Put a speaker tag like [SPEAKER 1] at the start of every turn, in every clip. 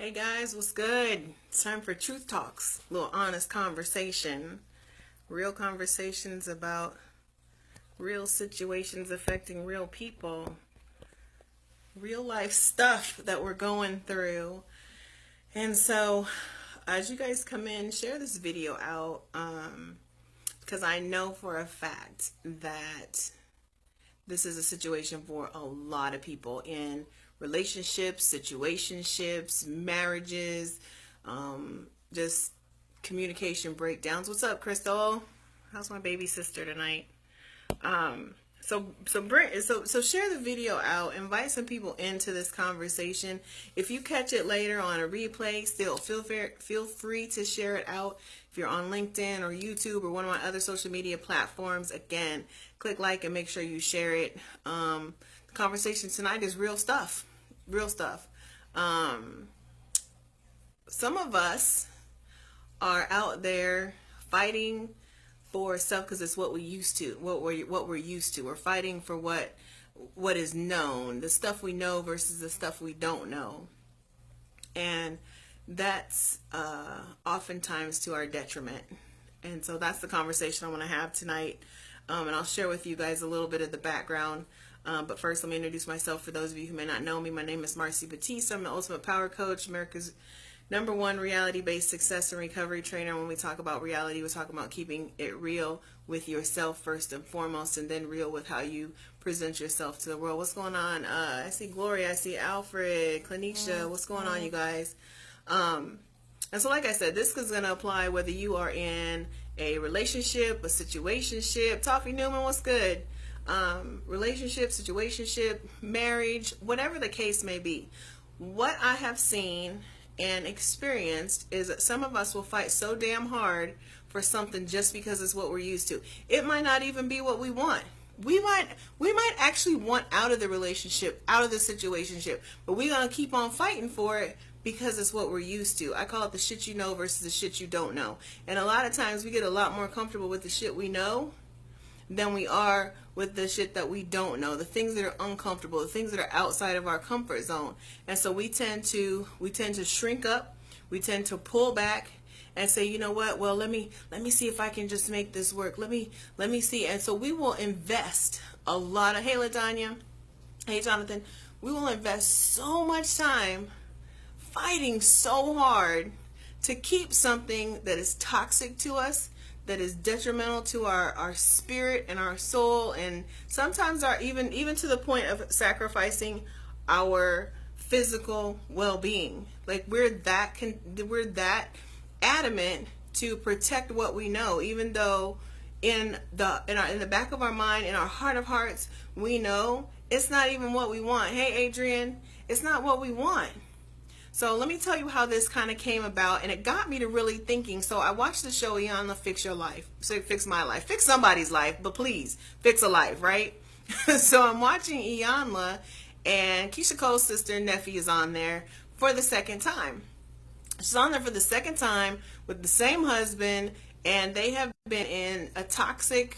[SPEAKER 1] Hey guys, what's good? It's time for Truth Talks. A little honest conversation. Real conversations about real situations affecting real people. Real life stuff that we're going through. And so, as you guys come in, share this video out. Because I know for a fact that this is a situation for a lot of people in relationships, situationships, marriages, just communication breakdowns. What's up, Crystal? How's my baby sister tonight? So share the video out. Invite some people into this conversation. If you catch it later on a replay, still feel free to share it out. If you're on LinkedIn or YouTube or one of my other social media platforms, again, click like and make sure you share it. The conversation tonight is real stuff. Real stuff. Some of us are out there fighting for stuff because it's what we used to, what we're used to. We're fighting for what is known, the stuff we know versus the stuff we don't know, and that's oftentimes to our detriment. And so that's the conversation I want to have tonight, and I'll share with you guys a little bit of the background. But first, let me introduce myself for those of you who may not know me. My name is Marcy Batiste. I'm the Ultimate Power Coach, America's #1 reality-based success and recovery trainer. When we talk about reality, we're talking about keeping it real with yourself first and foremost, and then real with how you present yourself to the world. What's going on? I see Gloria. I see Alfred, Clinisha. What's going on, you guys? And so, like I said, this is going to apply whether you are in a relationship, a situationship. Toffee Newman, what's good? Relationship, situationship, marriage, whatever the case may be. What I have seen and experienced is that some of us will fight so damn hard for something just because it's what we're used to. It might not even be what we want. We might actually want out of the relationship, out of the situationship, but we're going to keep on fighting for it because it's what we're used to. I call it the shit you know versus the shit you don't know. And a lot of times we get a lot more comfortable with the shit we know than we are with the shit that we don't know, the things that are uncomfortable, the things that are outside of our comfort zone. And so we tend to shrink up, we tend to pull back and say, you know what, well, let me see if I can just make this work. Let me see. And so we will invest a lot of, hey LaDanya, hey Jonathan, we will invest so much time fighting so hard to keep something that is toxic to us, that is detrimental to our spirit and our soul, and sometimes even to the point of sacrificing our physical well-being. Like we're that adamant to protect what we know, even though in the back of our mind, in our heart of hearts, we know it's not even what we want. Hey Adrian, it's not what we want. So let me tell you how this kind of came about, and it got me to really thinking. So I watched the show Iyanla Fix Your Life. So fix my life. Fix somebody's life, but please, fix a life, right? So I'm watching Iyanla, and Keisha Cole's sister, Neffy, is on there for the second time. She's on there for the second time with the same husband, and they have been in a toxic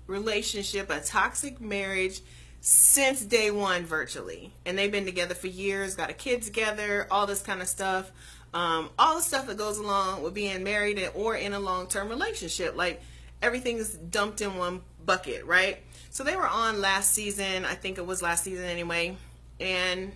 [SPEAKER 1] relationship, a toxic marriage, since day one virtually, and they've been together for years, got a kid together, all this kind of stuff, all the stuff that goes along with being married or in a long-term relationship. Like everything is dumped in one bucket, right? So they were on last season, I think it was last season anyway, and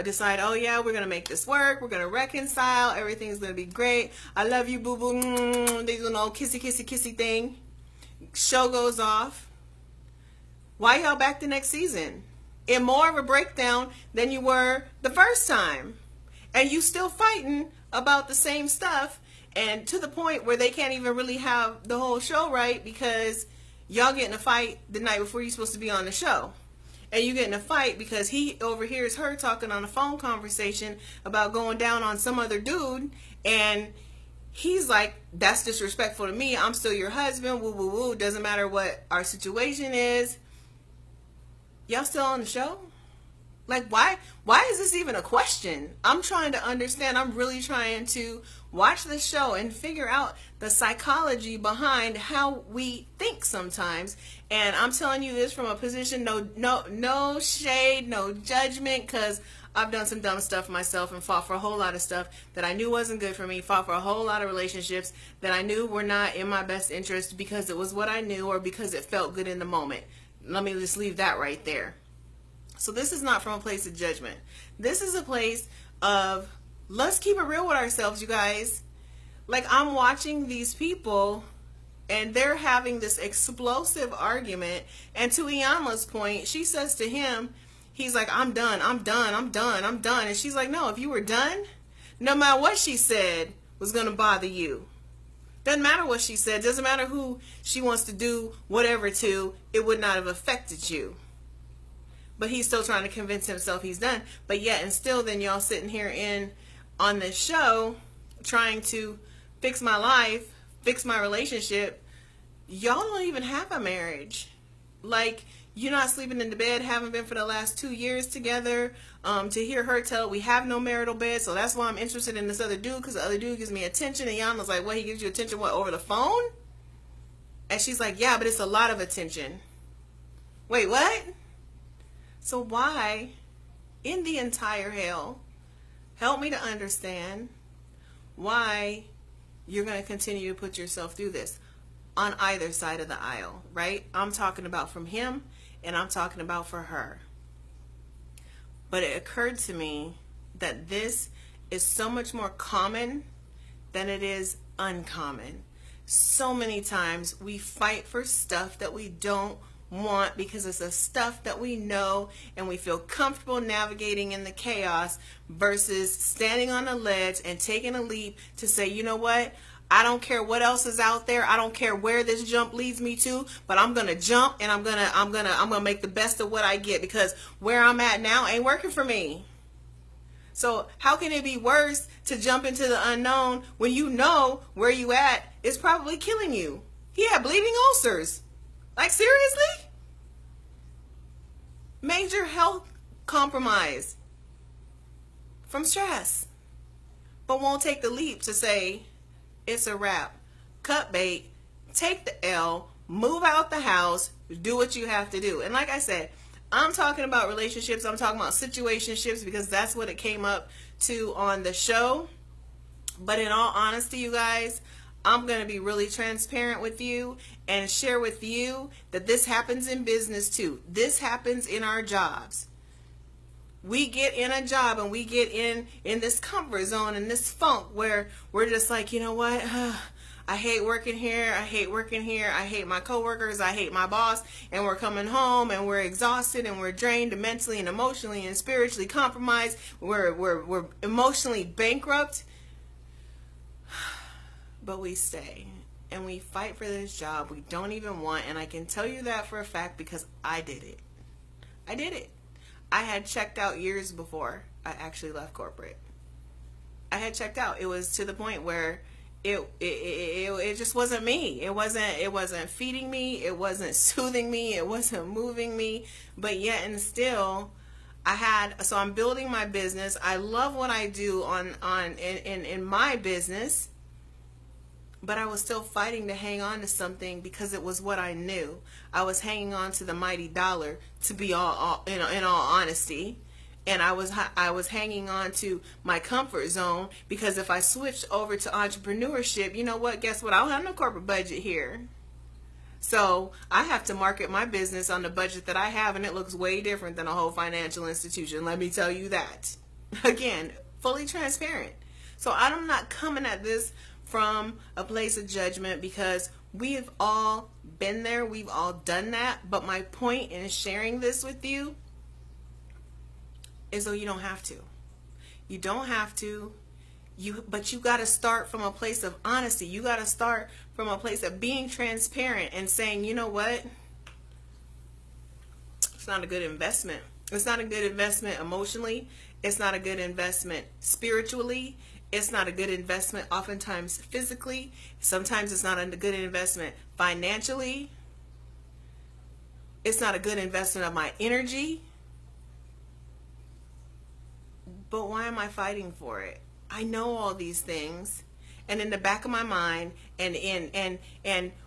[SPEAKER 1] decide, oh yeah, we're gonna make this work, we're gonna reconcile, everything's gonna be great, I love you boo boo, they do an old kissy kissy kissy thing. Show goes off. Why y'all back the next season? In more of a breakdown than you were the first time. And you still fighting about the same stuff, and to the point where they can't even really have the whole show right because y'all get in a fight the night before you're supposed to be on the show. And you get in a fight because he overhears her talking on a phone conversation about going down on some other dude, and he's like, that's disrespectful to me. I'm still your husband. Woo, woo, woo. Doesn't matter what our situation is. Y'all still on the show? Like, why is this even a question? I'm trying to understand. I'm really trying to watch the show and figure out the psychology behind how we think sometimes. And I'm telling you this from a position, no shade, no judgment, because I've done some dumb stuff myself and fought for a whole lot of stuff that I knew wasn't good for me, fought for a whole lot of relationships that I knew were not in my best interest because it was what I knew or because it felt good in the moment. Let me just leave that right there. So this is not from a place of judgment. This is a place of, let's keep it real with ourselves, you guys. Like, I'm watching these people and they're having this explosive argument. And to Iyanla's point, she says to him, he's like, I'm done, I'm done, I'm done, I'm done. And she's like, no, if you were done, no matter what she said was going to bother you. Doesn't matter what she said. Doesn't matter who she wants to do whatever to. It would not have affected you. But he's still trying to convince himself he's done. But yet and still then y'all sitting here on this show trying to fix my life, fix my relationship. Y'all don't even have a marriage. Like, you're not sleeping in the bed, haven't been for the last 2 years together. To hear her tell, we have no marital bed, so that's why I'm interested in this other dude, because the other dude gives me attention. And Iyanla's like, what, he gives you attention, what, over the phone? And she's like, yeah, but it's a lot of attention. Wait, what? So why, in the entire hell, help me to understand why you're going to continue to put yourself through this on either side of the aisle, right? I'm talking about from him and I'm talking about for her. But it occurred to me that this is so much more common than it is uncommon. So many times we fight for stuff that we don't want because it's the stuff that we know and we feel comfortable navigating in the chaos versus standing on a ledge and taking a leap to say, you know what? I don't care what else is out there. I don't care where this jump leads me to, but I'm going to jump and I'm going to make the best of what I get, because where I'm at now ain't working for me. So how can it be worse to jump into the unknown when you know where you at is probably killing you? He had bleeding ulcers. Like, seriously? Major health compromise from stress. But won't take the leap to say, it's a wrap. Cut bait, take the L, move out the house, do what you have to do. And like I said, I'm talking about relationships. I'm talking about situationships because that's what it came up to on the show. But in all honesty, you guys, I'm going to be really transparent with you and share with you that this happens in business too. This happens in our jobs. We get in a job and we get in this comfort zone and this funk where we're just like, you know what? I hate working here. I hate working here. I hate my coworkers. I hate my boss. And we're coming home and we're exhausted and we're drained mentally and emotionally and spiritually compromised. We're emotionally bankrupt. But we stay and we fight for this job we don't even want. And I can tell you that for a fact because I did it. I did it. I had checked out years before I actually left corporate. I had checked out. It was to the point where it just wasn't me. It wasn't feeding me. It wasn't soothing me. It wasn't moving me. But yet and still, so I'm building my business. I love what I do in my business. But I was still fighting to hang on to something because it was what I knew. I was hanging on to the mighty dollar, to be in all honesty. And I was hanging on to my comfort zone because if I switched over to entrepreneurship, you know what? Guess what? I don't have no corporate budget here. So I have to market my business on the budget that I have, and it looks way different than a whole financial institution. Let me tell you that. Again, fully transparent. So I'm not coming at this from a place of judgment because we've all been there. We've all done that. But my point in sharing this with you is, though, you don't have to. You don't have to. But you got to start from a place of honesty. You got to start from a place of being transparent and saying, you know what? It's not a good investment. It's not a good investment emotionally. It's not a good investment spiritually. It's not a good investment oftentimes physically. Sometimes it's not a good investment financially. It's not a good investment of my energy. But why am I fighting for it? I know all these things. And in the back of my mind and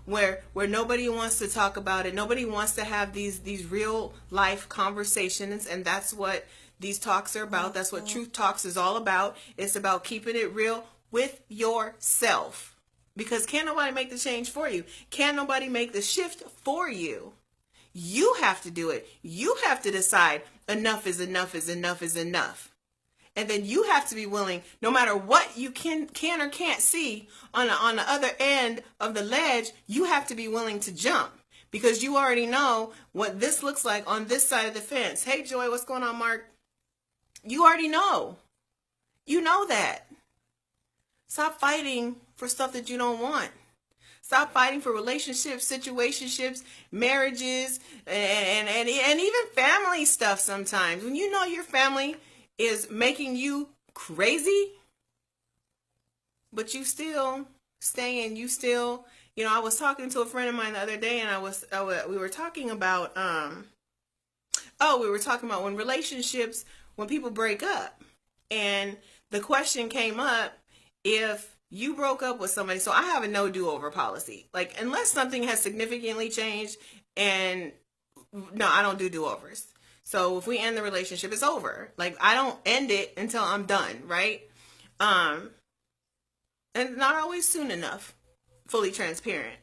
[SPEAKER 1] where nobody wants to talk about it, nobody wants to have these real life conversations, and that's what these talks are about. That's what Truth Talks is all about. It's about keeping it real with yourself. Because can't nobody make the change for you. Can't nobody make the shift for you. You have to do it. You have to decide enough is enough is enough is enough. And then you have to be willing, no matter what you can or can't see on the other end of the ledge, you have to be willing to jump. Because you already know what this looks like on this side of the fence. Hey, Joy, what's going on, Mark? You already know. You know that. Stop fighting for stuff that you don't want. Stop fighting for relationships, situationships, marriages, and even family stuff sometimes. When you know your family is making you crazy, but you still staying, I was talking to a friend of mine the other day, and we were talking about, when relationships, when people break up, and the question came up, if you broke up with somebody, so I have a no do-over policy, like unless something has significantly changed, and no, I don't do do-overs. So if we end the relationship, it's over. Like I don't end it until I'm done, right? And not always soon enough, fully transparent.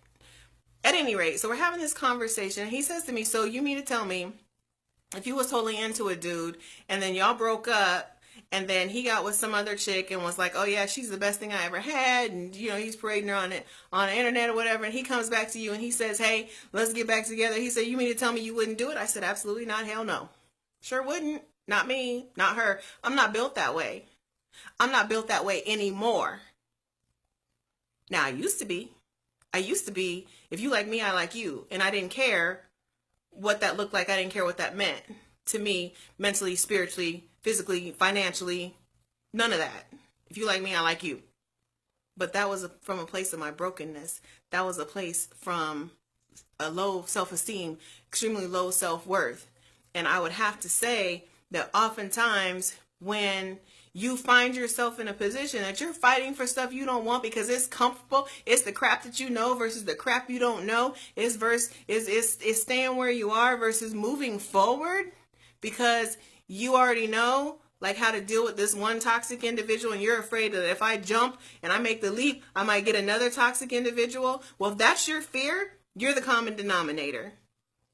[SPEAKER 1] At any rate, so we're having this conversation. He says to me, so you mean to tell me if you was totally into a dude and then y'all broke up and then he got with some other chick and was like, oh yeah, she's the best thing I ever had, and he's parading her on the internet or whatever, and he comes back to you and he says, hey, let's get back together. He said, you mean to tell me you wouldn't do it? I said, absolutely not. Hell no. Sure wouldn't. Not me. Not her. I'm not built that way. I'm not built that way anymore. Now, I used to be, if you like me, I like you. And I didn't care what that looked like. I didn't care what that meant to me, mentally, spiritually, physically, financially, none of that. If you like me, I like you. But that was from a place of my brokenness. That was a place from a low self-esteem, extremely low self-worth. And I would have to say that oftentimes when you find yourself in a position that you're fighting for stuff you don't want because it's comfortable, it's the crap that you know versus the crap you don't know, it's staying where you are versus moving forward because you already know like how to deal with this one toxic individual, and you're afraid that if I jump and I make the leap, I might get another toxic individual. Well, if that's your fear, you're the common denominator.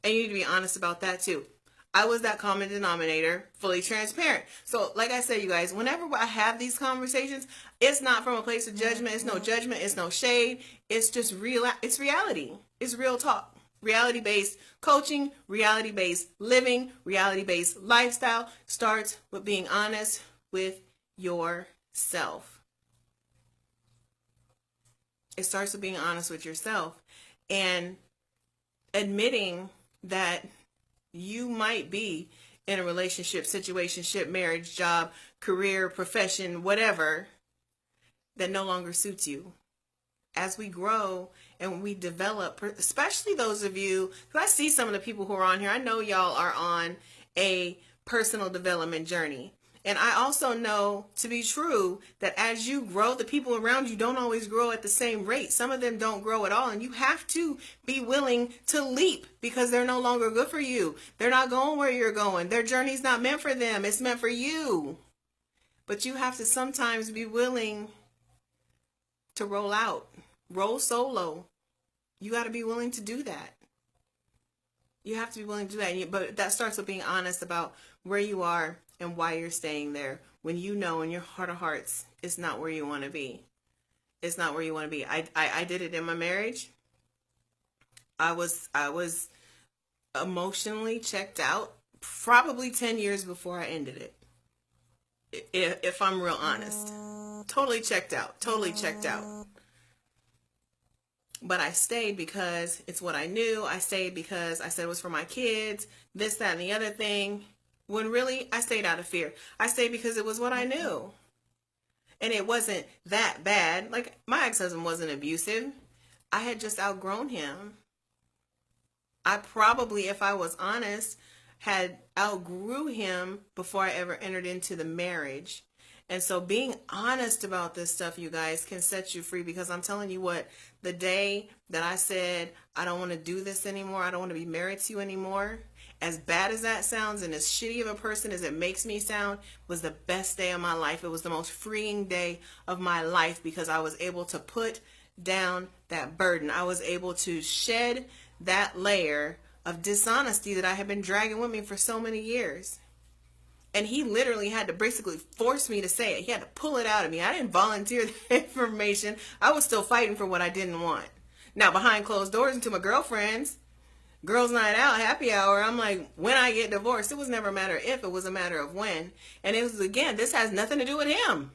[SPEAKER 1] And you need to be honest about that too. I was that common denominator, fully transparent. So like I said, you guys, whenever I have these conversations, it's not from a place of judgment. It's no judgment. It's no shade. It's just real. It's reality. It's real talk. Reality-based coaching, reality-based living, reality-based lifestyle starts with being honest with yourself. It starts with being honest with yourself and admitting that you might be in a relationship, situationship, marriage, job, career, profession, whatever, that no longer suits you. As we grow and we develop, especially those of you, because I see some of the people who are on here, I know y'all are on a personal development journey. And I also know to be true that as you grow, the people around you don't always grow at the same rate. Some of them don't grow at all. And you have to be willing to leap because they're no longer good for you. They're not going where you're going. Their journey's not meant for them. It's meant for you. But you have to sometimes be willing to roll out, roll solo. You got to be willing to do that. You have to be willing to do that. But that starts with being honest about where you are and why you're staying there when you know in your heart of hearts it's not where you want to be. It's not where you want to be. I did it in my marriage. I was emotionally checked out probably 10 years before I ended it. If I'm real honest. Totally checked out. Totally checked out. But I stayed because it's what I knew. I stayed because I said it was for my kids, this, that, and the other thing. When really, I stayed out of fear. I stayed because it was what I knew. And it wasn't that bad. Like, my ex-husband wasn't abusive. I had just outgrown him. I probably, if I was honest, had outgrew him before I ever entered into the marriage. And so being honest about this stuff, you guys, can set you free, because I'm telling you what, the day that I said, I don't want to do this anymore, I don't want to be married to you anymore, as bad as that sounds and as shitty of a person as it makes me sound, was the best day of my life. It was the most freeing day of my life because I was able to put down that burden. I was able to shed that layer of dishonesty that I had been dragging with me for so many years. And he literally had to basically force me to say it. He had to pull it out of me. I didn't volunteer the information. I was still fighting for what I didn't want. Now, behind closed doors and to my girlfriends, girls' night out, happy hour, I'm like, when I get divorced, it was never a matter of if, it was a matter of when. And it was, again, this has nothing to do with him.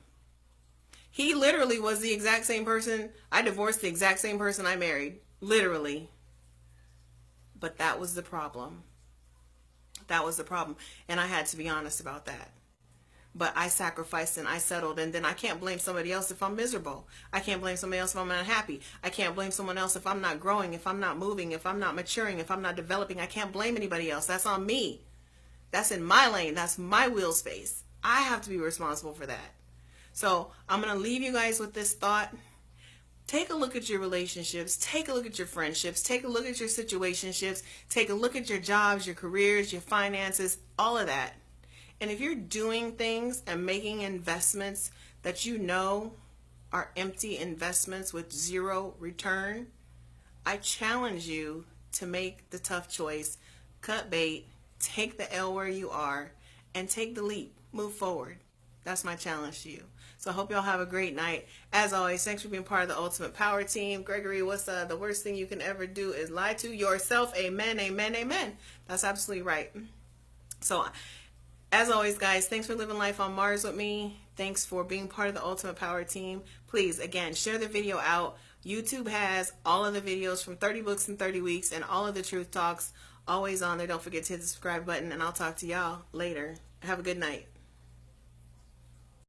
[SPEAKER 1] He literally was the exact same person. I divorced the exact same person I married. Literally. But that was the problem. That was the problem. And I had to be honest about that. But I sacrificed and I settled. And then I can't blame somebody else if I'm miserable. I can't blame somebody else if I'm unhappy. I can't blame someone else if I'm not growing, if I'm not moving, if I'm not maturing, if I'm not developing. I can't blame anybody else. That's on me. That's in my lane. That's my wheel space. I have to be responsible for that. So I'm going to leave you guys with this thought. Take a look at your relationships. Take a look at your friendships. Take a look at your situationships. Take a look at your jobs, your careers, your finances, all of that. And if you're doing things and making investments that you know are empty investments with zero return, I challenge you to make the tough choice. Cut bait. Take the L where you are and take the leap. Move forward. That's my challenge to you. So I hope y'all have a great night. As always, thanks for being part of the Ultimate Power Team. Gregory, what's the worst thing you can ever do is lie to yourself. Amen, amen, amen. That's absolutely right. So as always, guys, thanks for living life on Mars with me. Thanks for being part of the Ultimate Power Team. Please, again, share the video out. YouTube has all of the videos from 30 Books in 30 Weeks and all of the Truth Talks always on there. Don't forget to hit the subscribe button, and I'll talk to y'all later. Have a good night.